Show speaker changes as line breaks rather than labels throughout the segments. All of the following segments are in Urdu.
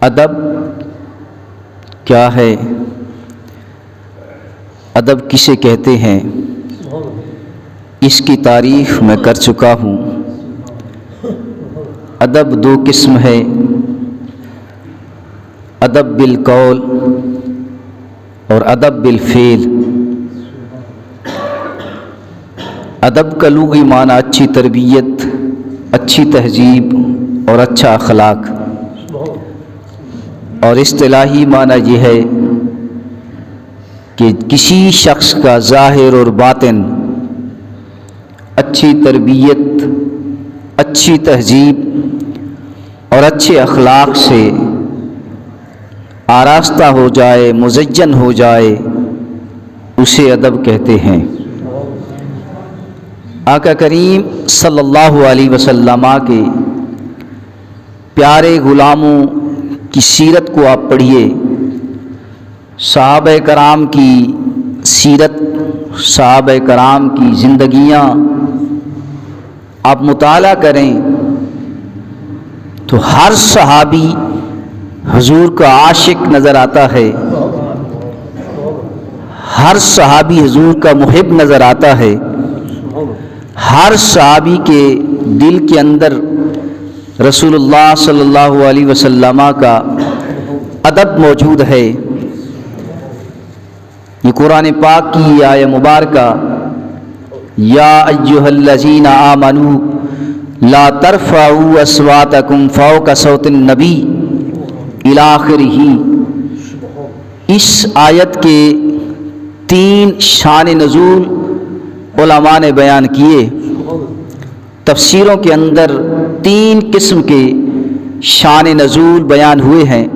ادب کیا ہے؟ ادب کسے کہتے ہیں؟ اس کی تعریف میں کر چکا ہوں۔ ادب دو قسم ہے، ادب بالقول اور ادب بالفعل۔ ادب کا لغوی معنی اچھی تربیت، اچھی تہذیب اور اچھا اخلاق، اور اصطلاحی معنی یہ ہے کہ کسی شخص کا ظاہر اور باطن اچھی تربیت، اچھی تہذیب اور اچھے اخلاق سے آراستہ ہو جائے، مزین ہو جائے، اسے ادب کہتے ہیں۔ آقا کریم صلی اللہ علیہ وسلم کے پیارے غلاموں کی سیرت کو آپ پڑھیے، صحابہ کرام کی سیرت، صحابہ کرام کی زندگیاں آپ مطالعہ کریں تو ہر صحابی حضور کا عاشق نظر آتا ہے، ہر صحابی حضور کا محب نظر آتا ہے، ہر صحابی کے دل کے اندر رسول اللہ صلی اللہ علیہ وسلم کا ادب موجود ہے۔ یہ قرآن پاک کی آیہ مبارکہ یا ایھا الذین آمنوا لا ترفعوا اصواتکم فوق صوت النبی الی آخرہ، اس آیت کے 3 شان نزول علماء نے بیان کیے۔ تفسیروں کے اندر 3 قسم کے شان نزول بیان ہوئے ہیں۔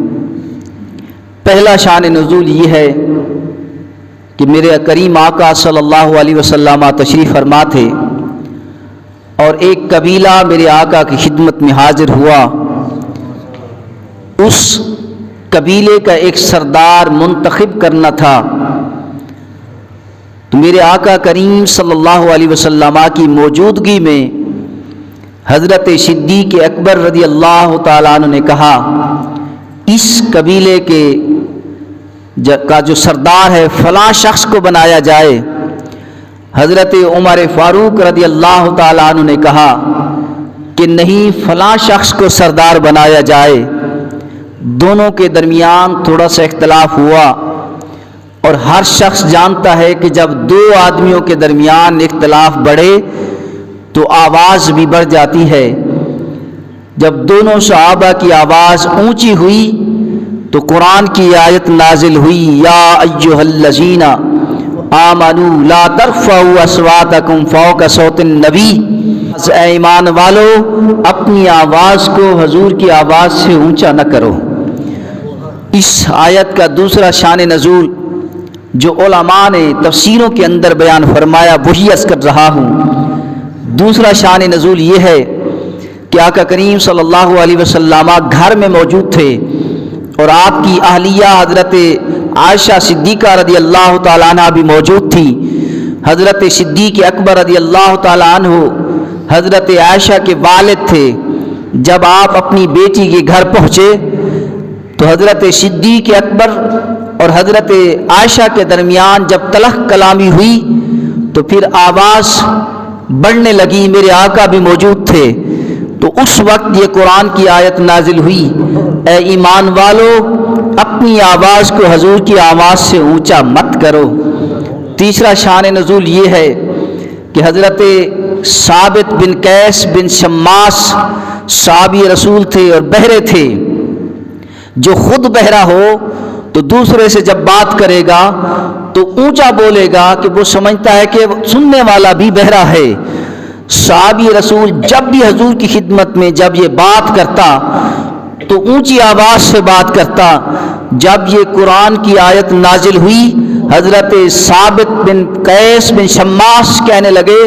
پہلا شان نزول یہ ہے کہ میرے کریم آقا صلی اللہ علیہ وسلم تشریف فرما تھے اور ایک قبیلہ میرے آقا کی خدمت میں حاضر ہوا۔ اس قبیلے کا ایک سردار منتخب کرنا تھا، تو میرے آقا کریم صلی اللہ علیہ وسلم کی موجودگی میں حضرت صدیق اکبر رضی اللہ تعالیٰ عنہ نے کہا اس قبیلے کا جو سردار ہے فلاں شخص کو بنایا جائے۔ حضرت عمر فاروق رضی اللہ تعالیٰ عنہ نے کہا کہ نہیں، فلاں شخص کو سردار بنایا جائے۔ دونوں کے درمیان تھوڑا سا اختلاف ہوا، اور ہر شخص جانتا ہے کہ جب 2 آدمیوں کے درمیان اختلاف بڑھے تو آواز بھی بڑھ جاتی ہے۔ جب دونوں صحابہ کی آواز اونچی ہوئی تو قرآن کی آیت نازل ہوئی، یا ایھا الذین آمنوا لا ترفعوا اصواتکم فوق صوت النبی، اے ایمان والو اپنی آواز کو حضور کی آواز سے اونچا نہ کرو۔ اس آیت کا دوسرا شان نزول جو علماء نے تفسیروں کے اندر بیان فرمایا وہی عرض کر رہا ہوں۔ دوسرا شان نزول یہ ہے کہ آقا کریم صلی اللہ علیہ وسلم گھر میں موجود تھے اور آپ کی اہلیہ حضرت عائشہ صدیقہ رضی اللہ تعالیٰ عنہ بھی موجود تھی۔ حضرت صدیق اکبر رضی اللہ تعالیٰ عنہ حضرت عائشہ کے والد تھے۔ جب آپ اپنی بیٹی کے گھر پہنچے تو حضرت صدیق اکبر اور حضرت عائشہ کے درمیان جب تلخ کلامی ہوئی تو پھر آواز بڑھنے لگی، میرے آقا بھی موجود تھے۔ تو اس وقت یہ قرآن کی آیت نازل ہوئی، اے ایمان والو اپنی آواز کو حضور کی آواز سے اونچا مت کرو۔ تیسرا شان نزول یہ ہے کہ حضرت ثابت بن قیس بن شماس صحابی رسول تھے اور بہرے تھے۔ جو خود بہرا ہو تو دوسرے سے جب بات کرے گا تو اونچا بولے گا کہ وہ سمجھتا ہے کہ سننے والا بھی بہرا ہے۔ صحابی رسول جب بھی حضور کی خدمت میں جب یہ بات کرتا تو اونچی آواز سے بات کرتا۔ جب یہ قرآن کی آیت نازل ہوئی حضرت ثابت بن قیس بن شماس کہنے لگے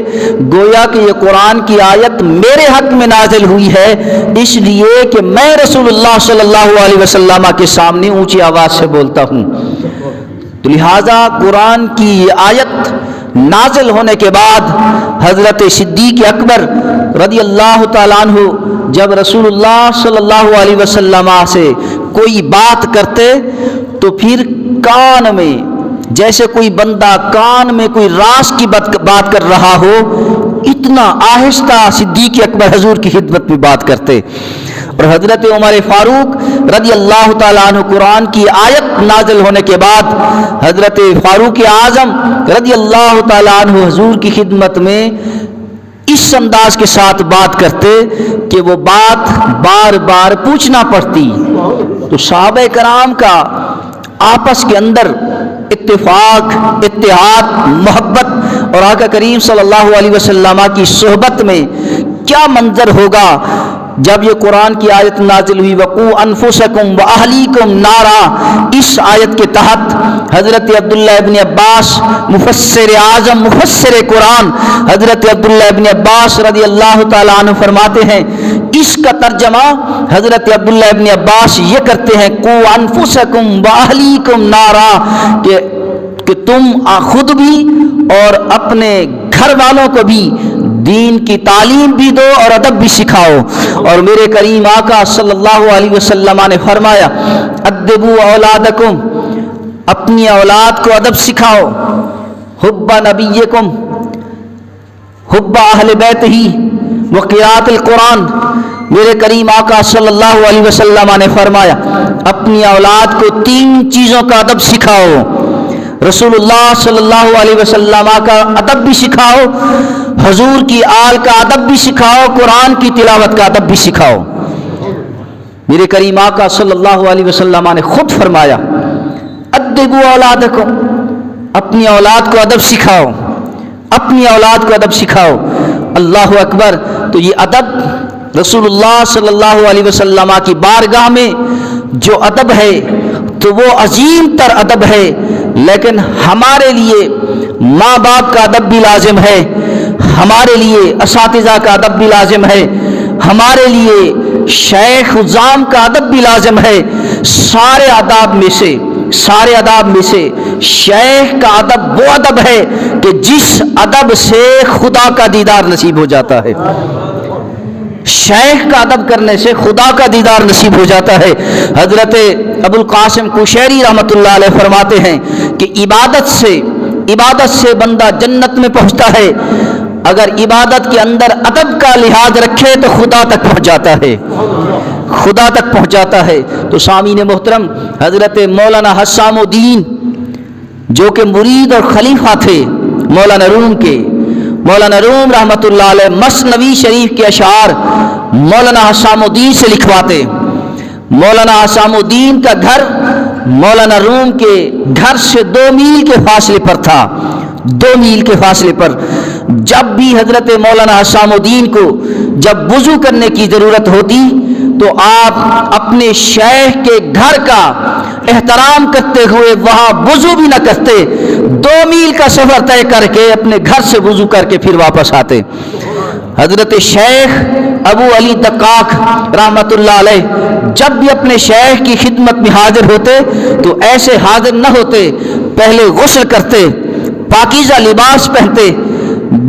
گویا کہ یہ قرآن کی آیت میرے حق میں نازل ہوئی ہے، اس لیے کہ میں رسول اللہ صلی اللہ علیہ وسلم کے سامنے اونچی آواز سے بولتا ہوں۔ تو لہٰذا قرآن کی یہ آیت نازل ہونے کے بعد حضرت صدیق اکبر رضی اللہ تعالیٰ عنہ جب رسول اللہ صلی اللہ علیہ وسلم سے کوئی بات کرتے تو پھر کان میں، جیسے کوئی بندہ کان میں کوئی راز کی بات کر رہا ہو، اتنا آہستہ صدیق اکبر حضور کی خدمت میں بات کرتے. اور حضرت عمر فاروق رضی اللہ تعالیٰ عنہ قرآن کی آیت نازل ہونے کے بعد حضرت فاروق اعظم رضی اللہ تعالیٰ عنہ حضور کی خدمت میں اس انداز کے ساتھ بات کرتے کہ وہ بات بار بار پوچھنا پڑتی. تو صحابہ کرام کا آپس کے اندر اتفاق، اتحاد، محبت اور آقا کریم صلی اللہ علیہ وسلم کی صحبت میں کیا منظر ہوگا جب یہ قرآن کی آیت نازل ہوئی وقوا انفسکم واہلیکم نارا. اس آیت کے تحت حضرت عبداللہ ابن عباس مفسر اعظم مفسر قرآن حضرت عبداللہ ابن عباس رضی اللہ تعالیٰ عنہ فرماتے ہیں، اس کا ترجمہ حضرت عبداللہ ابن عباس یہ کرتے ہیں قوا انفسکم واہلیکم نارا، کہ تم خود بھی اور اپنے گھر والوں کو بھی دین کی تعلیم بھی دو اور ادب بھی سکھاؤ. اور میرے کریم آقا صلی اللہ علیہ وسلم نے فرمایا ادبوا اولادکم، اپنی اولاد کو ادب سکھاؤ. حب نبیکم، حب اہل بیت ہی وقراءۃ القرآن. میرے کریم آقا صلی اللہ علیہ وسلم نے فرمایا اپنی اولاد کو 3 چیزوں کا ادب سکھاؤ. رسول اللہ صلی اللہ علیہ وسلم کا ادب بھی سکھاؤ، حضور کی آل کا ادب بھی سکھاؤ، قرآن کی تلاوت کا ادب بھی سکھاؤ. میرے کریم آقا صلی اللہ علیہ وسلم نے خود فرمایا ادبوا اولادکم، اپنی اولاد کو ادب سکھاؤ، اپنی اولاد کو ادب سکھاؤ. اللہ اکبر. تو یہ ادب رسول اللہ صلی اللہ علیہ وسلم کی بارگاہ میں جو ادب ہے تو وہ عظیم تر ادب ہے، لیکن ہمارے لیے ماں باپ کا ادب بھی لازم ہے، ہمارے لیے اساتذہ کا ادب بھی لازم ہے، ہمارے لیے شیخ عظام کا ادب بھی لازم ہے. سارے آداب میں سے شیخ کا ادب وہ ادب ہے کہ جس ادب سے خدا کا دیدار نصیب ہو جاتا ہے. شیخ کا ادب کرنے سے خدا کا دیدار نصیب ہو جاتا ہے. حضرت ابو القاسم قشیری رحمۃ اللہ علیہ فرماتے ہیں کہ عبادت سے بندہ جنت میں پہنچتا ہے، اگر عبادت کے اندر ادب کا لحاظ رکھے تو خدا تک پہنچ جاتا ہے. تو سامعین محترم، حضرت مولانا حسام الدین جو کہ مرید اور خلیفہ تھے مولانا روم کے، مولانا روم رحمۃ اللہ علیہ مثنوی شریف کے اشعار مولانا حسام الدین سے لکھواتے. مولانا حسام الدین کا گھر مولانا روم کے گھر سے 2 میل کے فاصلے پر تھا. 2 میل کے فاصلے پر جب بھی حضرت مولانا حسام الدین کو جب وضو کرنے کی ضرورت ہوتی تو آپ اپنے شیخ کے گھر کا احترام کرتے ہوئے وہاں وضو بھی نہ کرتے، 2 میل کا سفر طے کر کے اپنے گھر سے وضو کر کے پھر واپس آتے. حضرت شیخ ابو علی دقاق رحمۃ اللہ علیہ جب بھی اپنے شیخ کی خدمت میں حاضر ہوتے تو ایسے حاضر نہ ہوتے، پہلے غسل کرتے، پاکیزہ لباس پہنتے،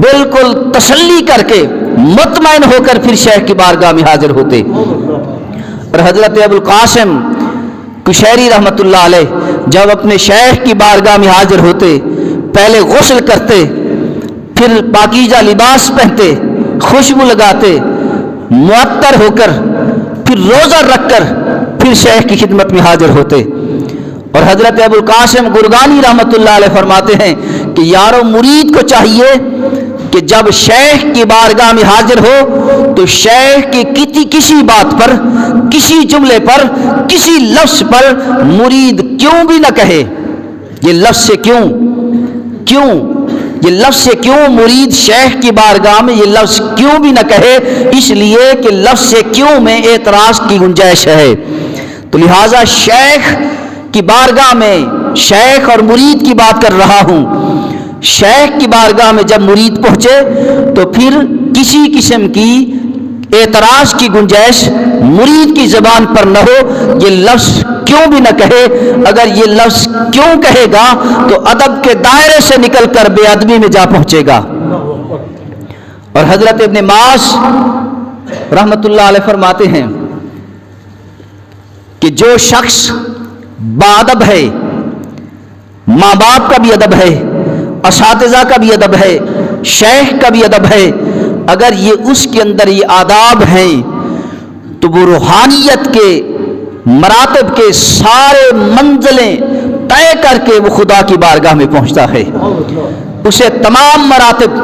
بالکل تسلی کر کے مطمئن ہو کر پھر شیخ کی بارگاہ میں حاضر ہوتے. اور حضرت ابو القاسم قشیری رحمۃ اللہ علیہ جب اپنے شیخ کی بارگاہ میں حاضر ہوتے پہلے غسل کرتے، پھر پاکیزہ لباس پہنتے، خوشبو لگاتے، معطر ہو کر پھر روزہ رکھ کر پھر شیخ کی خدمت میں حاضر ہوتے. اور حضرت ابو القاسم گرگانی رحمۃ اللہ علیہ فرماتے ہیں کہ یارو مرید کو چاہیے کہ جب شیخ کی بارگاہ میں حاضر ہو تو شیخ کی کسی بات پر، کسی جملے پر، کسی لفظ پر مرید کیوں بھی نہ کہے. یہ لفظ سے کیوں مرید شیخ کی بارگاہ میں یہ لفظ کیوں بھی نہ کہے، اس لیے کہ لفظ سے کیوں میں اعتراض کی گنجائش ہے. تو لہٰذا شیخ کی بارگاہ میں شیخ اور مرید کی بات کر رہا ہوں. شیخ کی بارگاہ میں جب مرید پہنچے تو پھر کسی قسم کی اعتراض کی گنجائش مرید کی زبان پر نہ ہو، یہ لفظ کیوں بھی نہ کہے. اگر یہ لفظ کیوں کہے گا تو ادب کے دائرے سے نکل کر بے ادبی میں جا پہنچے گا. اور حضرت ابن معاذ رحمۃ اللہ علیہ فرماتے ہیں کہ جو شخص باادب ہے، ماں باپ کا بھی ادب ہے، اساتذہ کا بھی ادب ہے، شیخ کا بھی ادب ہے، اگر یہ اس کے اندر یہ آداب ہیں تو وہ روحانیت کے مراتب کے سارے منزلیں طے کر کے وہ خدا کی بارگاہ میں پہنچتا ہے، اسے تمام مراتب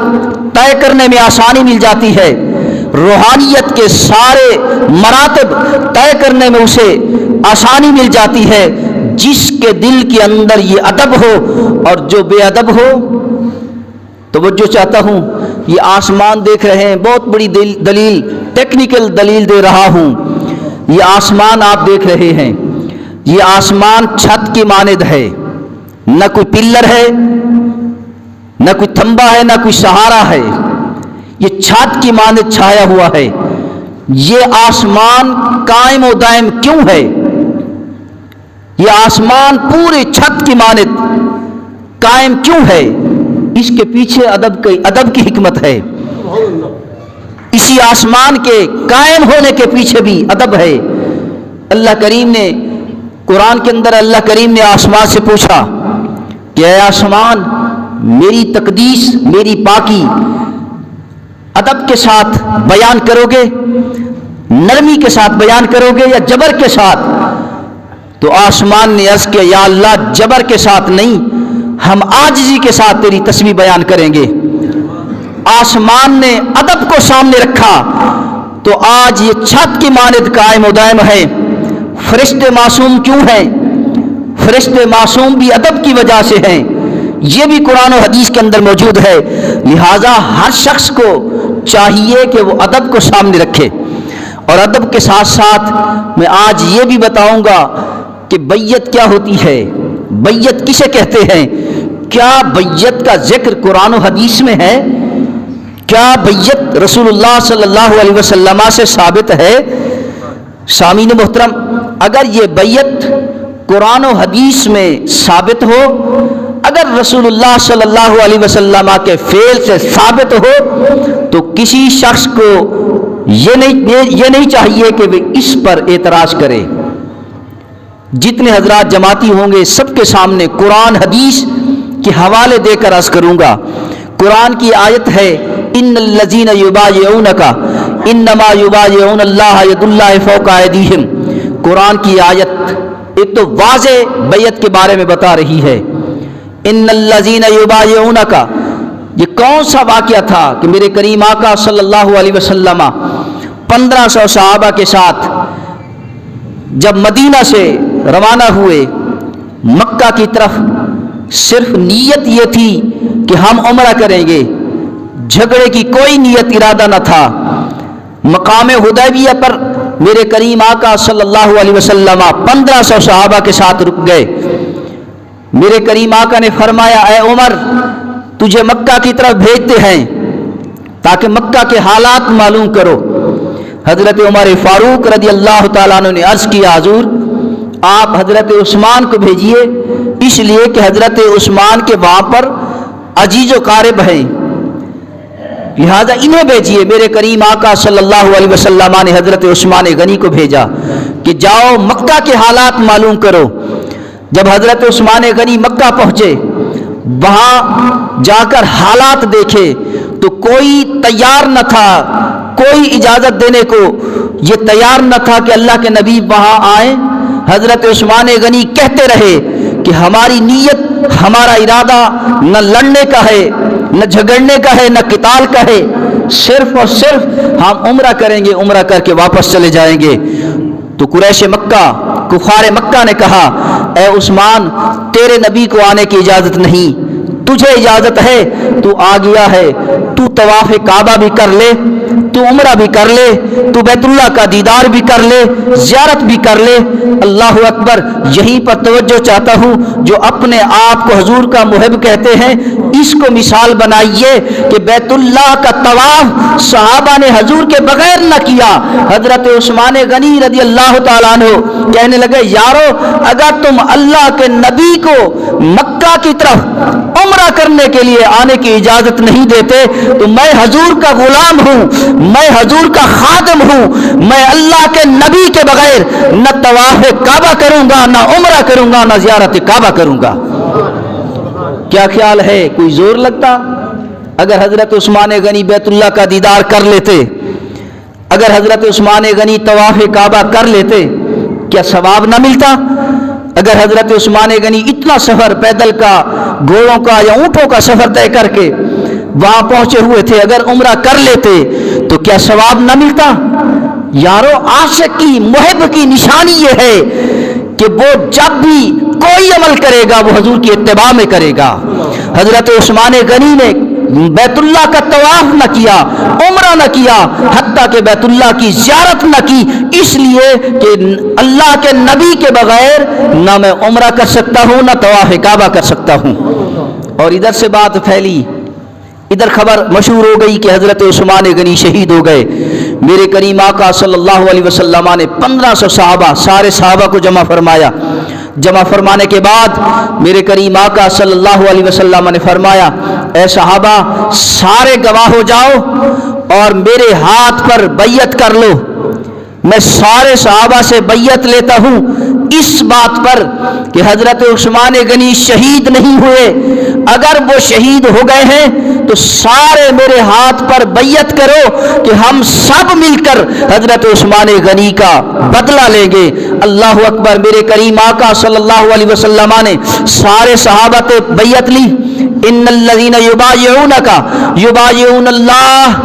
طے کرنے میں آسانی مل جاتی ہے، روحانیت کے سارے مراتب طے کرنے میں اسے آسانی مل جاتی ہے، جس کے دل کے اندر یہ ادب ہو اور جو بے ادب ہو۔ توجہ چاہتا ہوں، یہ آسمان دیکھ رہے ہیں، بہت بڑی دلیل، ٹیکنیکل دلیل دے رہا ہوں، یہ آسمان آپ دیکھ رہے ہیں، یہ آسمان چھت کی مانند ہے، نہ کوئی پلر ہے، نہ کوئی تھمبا ہے، نہ کوئی سہارا ہے، یہ چھت کی مانند چھایا ہوا ہے۔ یہ آسمان قائم و دائم کیوں ہے؟ یہ آسمان پورے چھت کی مانند قائم کیوں ہے؟ اس کے پیچھے ادب کی حکمت ہے، اسی آسمان کے قائم ہونے کے پیچھے بھی ادب ہے۔ اللہ کریم نے قرآن کے اندر اللہ کریم نے آسمان سے پوچھا کہ اے آسمان، میری تقدیس، میری پاکی ادب کے ساتھ بیان کرو گے، نرمی کے ساتھ بیان کرو گے یا جبر کے ساتھ؟ تو آسمان نے عرض کیا یا اللہ، جبر کے ساتھ نہیں، ہم عاجزی کے ساتھ تیری تسبیح بیان کریں گے۔ آسمان نے ادب کو سامنے رکھا تو آج یہ چھت کی مانند قائم و دائم ہے۔ فرشتے معصوم کیوں ہیں؟ فرشتے معصوم بھی ادب کی وجہ سے ہیں، یہ بھی قرآن و حدیث کے اندر موجود ہے، لہٰذا ہر شخص کو چاہیے کہ وہ ادب کو سامنے رکھے۔ اور ادب کے ساتھ ساتھ میں آج یہ بھی بتاؤں گا کہ بیعت کیا ہوتی ہے، بیعت کسے کہتے ہیں، کیا بیعت کا ذکر قرآن و حدیث میں ہے؟ کیا بیعت رسول اللہ صلی اللہ علیہ وسلم سے ثابت ہے؟ سامعین محترم، اگر یہ بیعت قرآن و حدیث میں ثابت ہو، اگر رسول اللہ صلی اللہ علیہ وسلم کے فعل سے ثابت ہو، تو کسی شخص کو یہ نہیں چاہیے کہ وہ اس پر اعتراض کرے۔ جتنے حضرات جماعتی ہوں گے سب کے سامنے قرآن حدیث کے حوالے دے کر عرض کروں گا۔ قرآن کی آیت ہے ان الذین یبایعونک انما یبایعون اللہ ید اللہ فوق ایدیہم۔ قرآن کی آیت ایک تو واضح بیعت کے بارے میں بتا رہی ہے، ان الذین یبایعونک، یہ کون سا واقعہ تھا کہ میرے کریم آقا صلی اللہ علیہ وسلم 1500 صحابہ کے ساتھ جب مدینہ سے روانہ ہوئے مکہ کی طرف، صرف نیت یہ تھی کہ ہم عمرہ کریں گے، جھگڑے کی کوئی نیت ارادہ نہ تھا۔ مقام حدیبیہ پر میرے کریم آقا صلی اللہ علیہ وسلم 1500 صحابہ کے ساتھ رک گئے۔ میرے کریم آقا نے فرمایا اے عمر، تجھے مکہ کی طرف بھیجتے ہیں تاکہ مکہ کے حالات معلوم کرو۔ حضرت عمر فاروق رضی اللہ تعالیٰ عنہ نے عرض کیا حضور آپ حضرت عثمان کو بھیجیے، اس لیے کہ حضرت عثمان کے وہاں پر عزیز و قارب ہیں، لہذا انہیں بھیجیے۔ میرے کریم آقا صلی اللہ علیہ وسلم نے حضرت عثمان غنی کو بھیجا کہ جاؤ مکہ کے حالات معلوم کرو۔ جب حضرت عثمان غنی مکہ پہنچے، وہاں جا کر حالات دیکھے تو کوئی تیار نہ تھا، کوئی اجازت دینے کو یہ تیار نہ تھا کہ اللہ کے نبی وہاں آئیں۔ حضرت عثمان غنی کہتے رہے کہ ہماری نیت، ہمارا ارادہ نہ لڑنے کا ہے، نہ جھگڑنے کا ہے، نہ قتال کا ہے، صرف اور صرف ہم عمرہ کریں گے، عمرہ کر کے واپس چلے جائیں گے۔ تو قریش مکہ، کفار مکہ نے کہا اے عثمان، تیرے نبی کو آنے کی اجازت نہیں، تجھے اجازت ہے، تو آ گیا ہے، تو طواف کعبہ بھی کر لے، تو عمرہ بھی کر لے، تو بیت اللہ کا دیدار بھی کر لے، زیارت بھی کر لے۔ اللہ اکبر۔ یہیں پر توجہ چاہتا ہوں، جو اپنے آپ کو حضور کا محب کہتے ہیں، اس کو مثال بنائیے کہ بیت اللہ کا طواف صحابہ نے حضور کے بغیر نہ کیا۔ حضرت عثمان غنی رضی اللہ تعالیٰ عنہ کہنے لگے یارو، اگر تم اللہ کے نبی کو مکہ کی طرف عمرہ کرنے کے لیے آنے کی اجازت نہیں دیتے تو میں حضور کا غلام ہوں، میں حضور کا خادم ہوں، میں اللہ کے نبی کے بغیر نہ طواف کعبہ کروں گا، نہ عمرہ کروں گا، نہ زیارت کعبہ کروں گا۔ کیا خیال ہے کوئی زور لگتا؟ اگر حضرت عثمان غنی بیت اللہ کا دیدار کر لیتے، اگر حضرت عثمان غنی طواف کعبہ کر لیتے، کیا ثواب نہ ملتا؟ اگر حضرت عثمان غنی اتنا سفر پیدل کا، گھوڑوں کا یا اونٹوں کا سفر طے کر کے وہاں پہنچے ہوئے تھے، اگر عمرہ کر لیتے تو کیا ثواب نہ ملتا؟ یارو، عاشق کی، محب کی نشانی یہ ہے کہ وہ جب بھی کوئی عمل کرے گا وہ حضور کی اتباع میں کرے گا۔ حضرت عثمان غنی نے بیت اللہ کا طواف نہ کیا، عمرہ نہ کیا، حتیٰ کہ بیت اللہ کی زیارت نہ کی، اس لیے کہ اللہ کے نبی کے بغیر نہ میں عمرہ کر سکتا ہوں نہ طواف کعبہ کر سکتا ہوں۔ اور ادھر سے بات پھیلی، ادھر خبر مشہور ہو گئی کہ حضرت عثمان غنی شہید ہو گئے۔ میرے کریم آقا صلی اللہ علیہ وسلم نے 1500 صحابہ، سارے صحابہ کو جمع فرمایا۔ جمع فرمانے کے بعد میرے کریم آقا صلی اللہ علیہ وسلم نے فرمایا، اے صحابہ سارے گواہ ہو جاؤ اور میرے ہاتھ پر بیعت کر لو۔ میں سارے صحابہ سے بیعت لیتا ہوں اس بات پر کہ حضرت عثمان غنی شہید نہیں ہوئے، اگر وہ شہید ہو گئے ہیں تو سارے میرے ہاتھ پر بیعت کرو کہ ہم سب مل کر حضرت عثمان غنی کا بدلہ لیں گے۔ اللہ اکبر۔ میرے کریم آقا صلی اللہ علیہ وسلم نے سارے صحابہ سے بیعت لی۔ ان الذین یبایعونک یبایعون اللہ،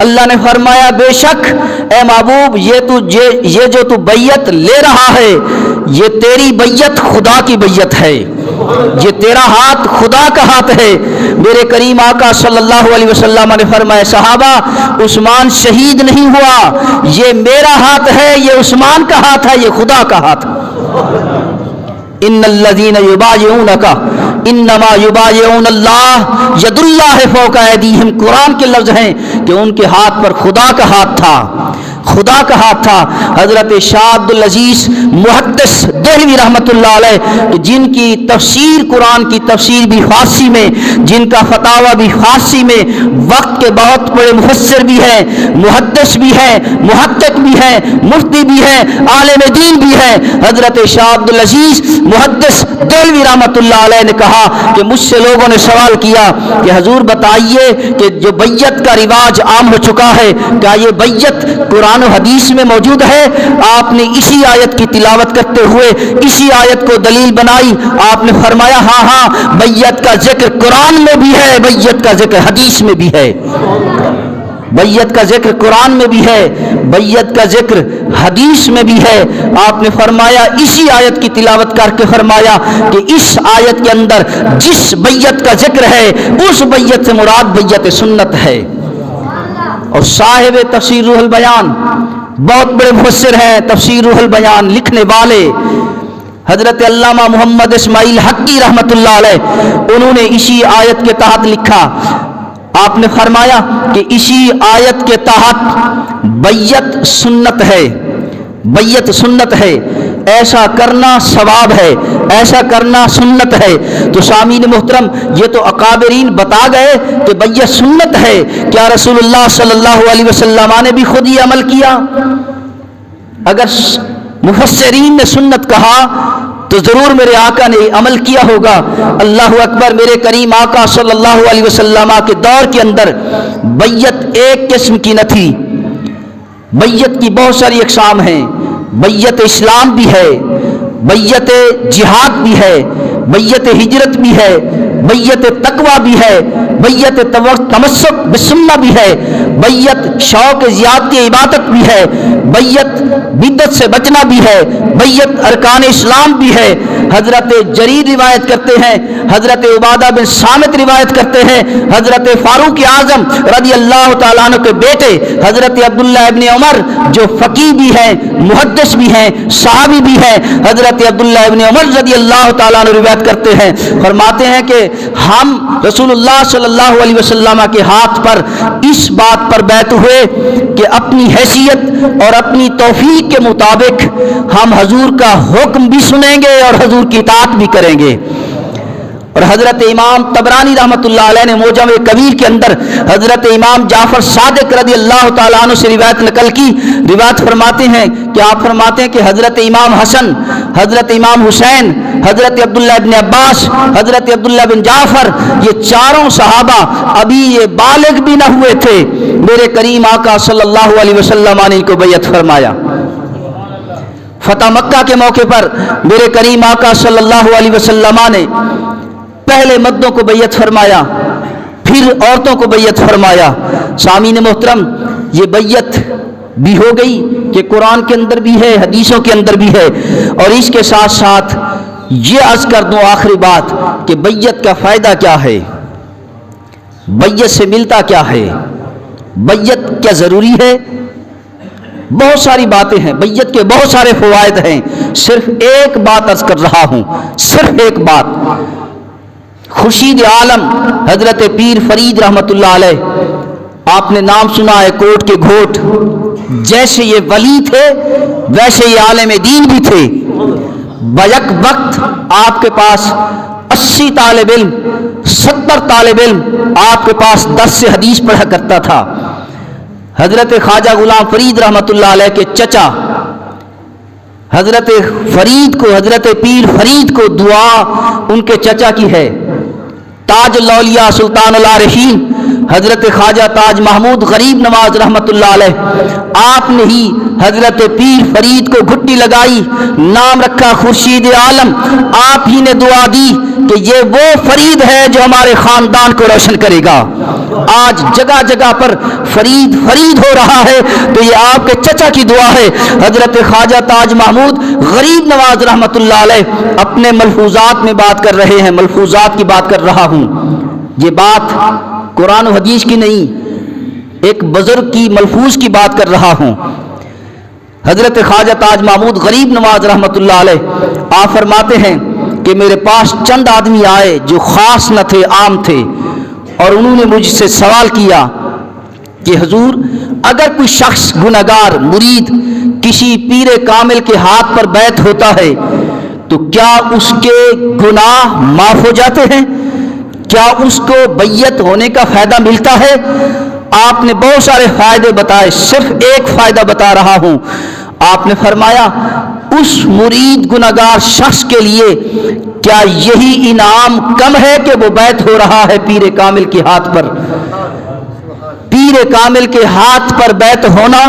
اللہ نے فرمایا بے شک اے محبوب یہ جو تو بیعت لے رہا ہے یہ تیری بیعت خدا کی بیعت ہے، یہ تیرا ہاتھ خدا کا ہاتھ ہے۔ میرے کریم آقا صلی اللہ علیہ وسلم نے فرمایا صحابہ عثمان شہید نہیں ہوا، یہ میرا ہاتھ ہے، یہ عثمان کا ہاتھ ہے، یہ خدا کا ہاتھ۔ ان الذین یبایعونک انما یبایعون اللہ ید اللہ فوق ایدیہم، قرآن کے لفظ ہیں کہ ان کے ہاتھ پر خدا کا ہاتھ تھا، خدا کا ہاتھ تھا۔ حضرت شاہ عبدالعزیز محدث دہلوی رحمۃ اللہ علیہ، جن کی تفسیر قرآن کی تفسیر بھی فارسی میں، جن کا فتاوی بھی فارسی میں، وقت کے بہت بڑے مفسر بھی ہیں، محدث بھی ہیں، محقق بھی ہیں، مفتی بھی ہیں، عالم دین بھی ہیں۔ حضرت شاہ عبدالعزیز محدث دہلوی رحمۃ اللہ علیہ نے کہا کہ مجھ سے لوگوں نے سوال کیا کہ حضور بتائیے کہ جو بیعت کا رواج عام ہو چکا ہے کیا یہ بیعت قرآن و حدیث میں موجود ہے؟ آپ نے اسی آیت کی تلاوت کرتے ہوئے اسی آیت کو دلیل بنائی۔ آپ نے فرمایا ہاں ہاں بیعت کا ذکر قرآن میں بھی ہے، بیعت کا ذکر حدیث میں بھی ہے، بیعت کا ذکر قرآن میں بھی ہے، بیعت کا ذکر حدیث میں بھی ہے۔ آپ نے فرمایا اسی آیت کی تلاوت کر کے فرمایا کہ اس آیت کے اندر جس بیعت کا ذکر ہے اس بیعت سے مراد بیعت سنت ہے۔ اور صاحب تفسیر روح البیان، بہت بڑے مفسر ہیں، تفسیر روح البیان لکھنے والے حضرت علامہ محمد اسماعیل حقی رحمۃ اللہ علیہ، انہوں نے اسی آیت کے تحت لکھا۔ آپ نے فرمایا کہ اسی آیت کے تحت بیعت سنت ہے، بیعت سنت ہے، ایسا کرنا ثواب ہے، ایسا کرنا سنت ہے۔ تو سامعین محترم یہ تو اکابرین بتا گئے کہ بیعت سنت ہے، کیا رسول اللہ صلی اللہ علیہ وسلم نے بھی خود یہ عمل کیا؟ اگر مفسرین نے سنت کہا تو ضرور میرے آقا نے عمل کیا ہوگا۔ اللہ اکبر۔ میرے کریم آقا صلی اللہ علیہ وسلم کے دور کے اندر بیعت ایک قسم کی نہ تھی، بیعت کی بہت ساری اقسام ہیں۔ بیعت اسلام بھی ہے، بیعت جہاد بھی ہے، بیعت ہجرت بھی ہے، بیعت تقوی بھی ہے، بیعت تمسک بسنہ بھی ہے، بیعت شوق زیادتی عبادت بھی ہے، بیعت بدعت سے بچنا بھی ہے، بیعت ارکان اسلام بھی ہے۔ حضرت جریر روایت کرتے ہیں، حضرت عبادہ بن صامت روایت کرتے ہیں، حضرت فاروق اعظم رضی اللہ تعالیٰ عنہ کے بیٹے حضرت عبداللہ ابن عمر جو فقیہ بھی ہیں، محدث بھی ہیں، صحابی بھی ہیں، حضرت عبداللہ ابن عمر رضی اللہ تعالیٰ عنہ روایت کرتے ہیں، فرماتے ہیں کہ ہم رسول اللہ صلی اللہ علیہ وسلم کے ہاتھ پر اس بات پر بیعت ہوئے کہ اپنی حیثیت اور اپنی توفیق کے مطابق ہم حضور کا حکم بھی سنیں گے اور حضور کی اطاعت بھی کریں گے۔ اور حضرت امام طبرانی رحمۃ اللہ علیہ نے موجم کبیر کے اندر حضرت امام جعفر صادق رضی اللہ تعالیٰ عنہ سے روایت نقل کی. روایت فرماتے ہیں کہ آپ فرماتے ہیں کہ حضرت امام حسن، حضرت امام حسین، حضرت عبداللہ ابن عباس، حضرت عبداللہ بن جعفر، یہ چاروں صحابہ ابھی یہ بالغ بھی نہ ہوئے تھے. میرے کریم آقا صلی اللہ علیہ وسلم نے ان کو بیعت فرمایا. فتح مکہ کے موقع پر میرے کریم آقا صلی اللہ علیہ وسلم نے پہلے مردوں کو بیعت فرمایا، پھر عورتوں کو بیعت فرمایا. سامعین محترم، یہ بیعت بھی ہو گئی کہ قرآن کے اندر بھی ہے، حدیثوں کے اندر بھی ہے. اور اس کے ساتھ ساتھ یہ عرض کر دوں آخری بات کہ بیعت کا فائدہ کیا ہے، بیعت سے ملتا کیا ہے، بیعت کیا ضروری ہے. بہت ساری باتیں ہیں، بیعت کے بہت سارے فوائد ہیں. صرف ایک بات عرض کر رہا ہوں، صرف ایک بات. خورشید عالم حضرت پیر فرید رحمۃ اللہ علیہ، آپ نے نام سنا ہے کوٹ کے گھوٹ. جیسے یہ ولی تھے ویسے یہ عالم دین بھی تھے. بیک وقت آپ کے پاس 80 طالب علم، 70 طالب علم آپ کے پاس درس حدیث پڑھا کرتا تھا. حضرت خواجہ غلام فرید رحمۃ اللہ علیہ کے چچا حضرت فرید کو، حضرت پیر فرید کو دعا ان کے چچا کی ہے. تاج الاولیاء سلطان العارفین حضرت خواجہ تاج محمود غریب نواز رحمۃ اللہ علیہ، آپ نے ہی حضرت پیر فرید کو گھٹی لگائی، نام رکھا خورشید عالم. آپ ہی نے دعا دی کہ یہ وہ فرید ہے جو ہمارے خاندان کو روشن کرے گا. آج جگہ جگہ پر فرید فرید ہو رہا ہے تو یہ آپ کے چچا کی دعا ہے. حضرت خواجہ تاج محمود غریب نواز رحمۃ اللہ علیہ اپنے ملفوظات میں بات کر رہے ہیں، ملفوظات کی بات کر رہا ہوں. یہ بات قرآن و حدیث کی نہیں، ایک بزرگ کی ملفوظ کی بات کر رہا ہوں. حضرت خواجہ تاج محمود غریب نواز رحمۃ اللہ علیہ آپ فرماتے ہیں کہ میرے پاس چند آدمی آئے جو خاص نہ تھے، عام تھے، اور انہوں نے مجھ سے سوال کیا کہ حضور، اگر کوئی شخص گنہگار مرید کسی پیر کامل کے ہاتھ پر بیعت ہوتا ہے تو کیا اس کے گناہ معاف ہو جاتے ہیں؟ کیا اس کو بیعت ہونے کا فائدہ ملتا ہے؟ آپ نے بہت سارے فائدے بتائے، صرف ایک فائدہ بتا رہا ہوں. آپ نے فرمایا اس مرید گنہگار شخص کے لیے کیا یہی انعام کم ہے کہ وہ بیعت ہو رہا ہے پیر کامل کے ہاتھ پر؟ پیر کامل کے ہاتھ پر بیعت ہونا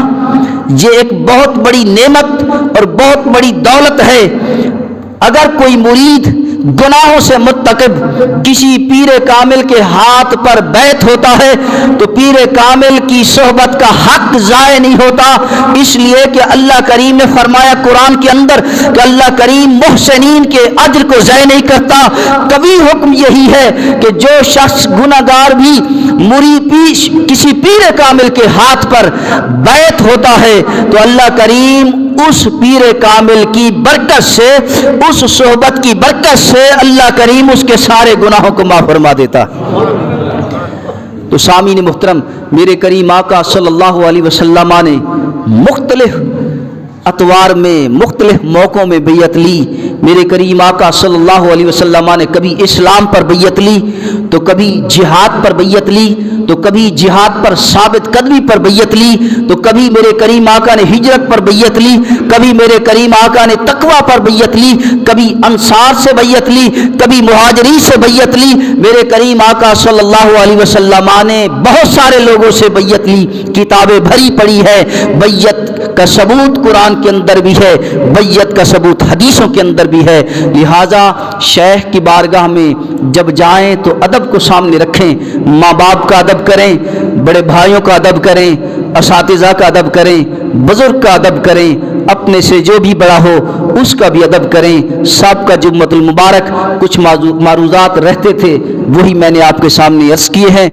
یہ ایک بہت بڑی نعمت اور بہت بڑی دولت ہے. اگر کوئی مرید گناہوں سے مرتکب کسی پیر کامل کے ہاتھ پر بیعت ہوتا ہے تو پیر کامل کی صحبت کا حق ضائع نہیں ہوتا، اس لیے کہ اللہ کریم نے فرمایا قرآن کے اندر کہ اللہ کریم محسنین کے اجر کو ضائع نہیں کرتا. کبھی حکم یہی ہے کہ جو شخص گنہگار بھی کسی پیر کامل کے ہاتھ پر بیعت ہوتا ہے تو اللہ کریم اس پیر کامل کی برکت سے، اس صحبت کی برکت سے اللہ کریم اس کے سارے گناہوں کو معاف فرما دیتا. تو سامعین محترم، میرے کریم آقا صلی اللہ علیہ وسلم نے مختلف اطوار میں، مختلف موقعوں میں بیعت لی. میرے کریم آقا صلی اللہ علیہ وسلم نے کبھی اسلام پر بیعت لی، تو کبھی جہاد پر بیعت لی، تو کبھی جہاد پر ثابت قدمی پر بیعت لی، تو کبھی میرے کریم آقا نے ہجرت پر بیعت لی، کبھی میرے کریم آقا نے تقوی پر بیعت لی، کبھی انصار سے بیعت لی، کبھی مہاجرین سے بیعت لی. میرے کریم آقا صلی اللہ علیہ وسلم نے بہت سارے لوگوں سے بیعت لی، کتابیں بھری پڑی ہے. بیعت کا ثبوت قرآن کے اندر بھی ہے، بیعت کا ثبوت حدیثوں کے اندر بھی ہے. لہٰذا شیخ کی بارگاہ میں جب جائیں تو ادب کو سامنے رکھیں، ماں باپ کا ادب کریں، بڑے بھائیوں کا ادب کریں، اساتذہ کا ادب کریں، بزرگ کا ادب کریں، اپنے سے جو بھی بڑا ہو اس کا بھی ادب کریں. سب کا جمعۃ المبارک. کچھ معروضات رہتے تھے وہی میں نے آپ کے سامنے عرض کیے ہیں.